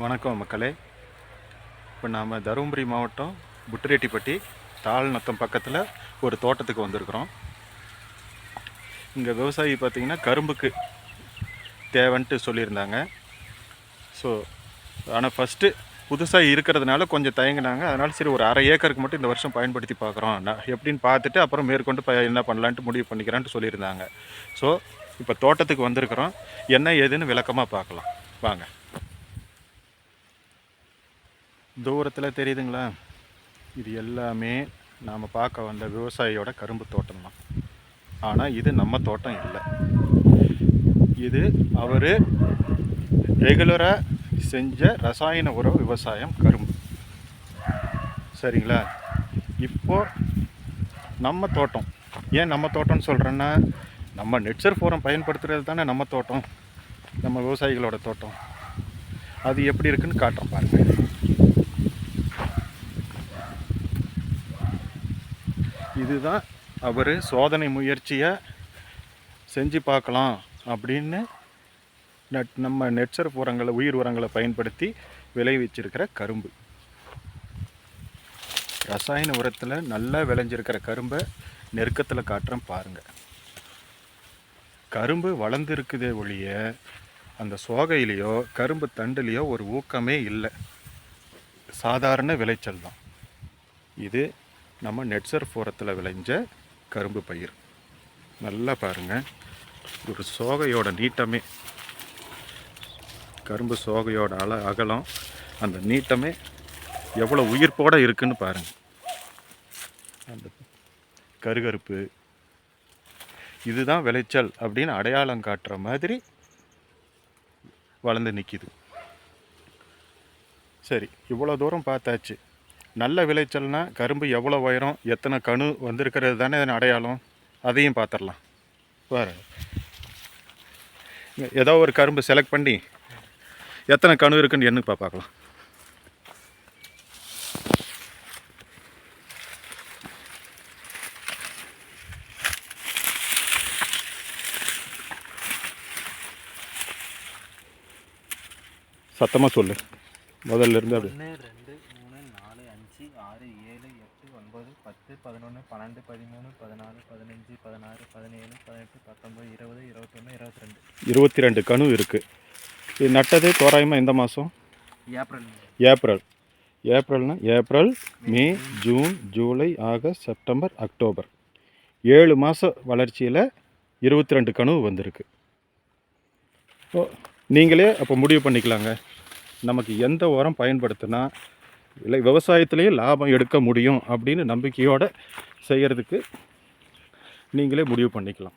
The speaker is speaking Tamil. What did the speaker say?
வணக்கம் மக்களே. இப்போ நாம் தருமபுரி மாவட்டம் புட்டுரெட்டிப்பட்டி தாழ்நத்தம் பக்கத்தில் ஒரு தோட்டத்துக்கு வந்திருக்கிறோம். இங்கே விவசாயி பார்த்திங்கன்னா கரும்புக்கு தேவைன்ட்டு சொல்லியிருந்தாங்க. ஸோ ஆனால் ஃபஸ்ட்டு புதுசாக இருக்கிறதுனால கொஞ்சம் தயங்கினாங்க. அதனால் சரி ஒரு 1/2 ஏக்கருக்கு மட்டும் இந்த வருஷம் பயன்படுத்தி பார்க்குறோம், நான் எப்படின்னு பார்த்துட்டு அப்புறம் மேற்கொண்டு என்ன பண்ணலான்ட்டு முடிவு பண்ணிக்கிறேன்ட்டு சொல்லியிருந்தாங்க. ஸோ இப்போ தோட்டத்துக்கு வந்திருக்கிறோம். என்ன ஏதுன்னு விளக்கமாக பார்க்கலாம் வாங்க. தூரத்தில் தெரியுதுங்களா? இது எல்லாமே நாம் பார்க்க வந்த விவசாயியோட கரும்பு தோட்டம் தான். ஆனால் இது நம்ம தோட்டம் இல்லை. இது அவர் ரெகுலராக செஞ்ச ரசாயன உர விவசாயம் கரும்பு. சரிங்களா? இப்போது நம்ம தோட்டம், ஏன் நம்ம தோட்டம்னு சொல்கிறேன்னா, நம்ம நெட்சர் ஃபோரம் பயன்படுத்துகிறது தானே நம்ம தோட்டம், நம்ம விவசாயிகளோட தோட்டம். அது எப்படி இருக்குன்னு காட்டுறோம் பாருங்கள். இதுதான் அவர் சோதனை முயற்சியை செஞ்சு பார்க்கலாம் அப்படின்னு நம்ம நெட்சர் உரங்களை, உயிர் உரங்களை பயன்படுத்தி விளைவிச்சிருக்கிற கரும்பு. ரசாயன உரத்தில் நல்லா விளைஞ்சிருக்கிற கரும்பை நெருக்கத்தில் காட்டுறேன் பாருங்கள். கரும்பு வளர்ந்துருக்குதே ஒழிய அந்த சோகையிலையோ கரும்பு தண்டுலேயோ ஒரு ஊக்கமே இல்லை. சாதாரண விளைச்சல் தான் இது. நம்ம நெட்சர் ஃபோரத்தில் விளைஞ்ச கரும்பு பயிர். நல்லா பாருங்கள், ஒரு சோகையோட நீட்டமே, கரும்பு சோகையோட அகலம், அந்த நீட்டமே எவ்வளோ உயிர்ப்போடு இருக்குன்னு பாருங்கள். அந்த கருகருப்பு இதுதான் விளைச்சல் அப்படின்னு அடையாளம் காட்டுற மாதிரி வளர்ந்து நிற்கிது. சரி, இவ்வளோ தூரம் பார்த்தாச்சு. நல்ல விளைச்சல்னா கரும்பு எவ்வளோ உயரம், எத்தனை கணு வந்திருக்கிறது தானே அடையாளம். அதையும் பார்த்துடலாம். பாரு, ஏதோ ஒரு கரும்பு செலக்ட் பண்ணி எத்தனை கணு இருக்குன்னு என்ன பார்க்கலாம். சத்தமாக சொல்லு, முதல்ல இருந்து. அப்படி 1 2 3 4 5 6 7 8 9 10 11 12 13 14 15 16 17 18 19 20 21 22 22 கணு இருக்குது. இது நட்டது தோராயமாக எந்த மாதம்? ஏப்ரல்னா April, May, June, July, August, September, October. 7 மாத வளர்ச்சியில் 22 கணு வந்திருக்கு. ஓ, நீங்களே அப்போ முடிவு பண்ணிக்கலாங்க, நமக்கு எந்த உரம் பயன்படுத்தினா இல்லை விவசாயத்திலேயே லாபம் எடுக்க முடியும் அப்படின்னு நம்பிக்கையோடு செய்கிறதுக்கு நீங்களே முடிவு பண்ணிக்கலாம்.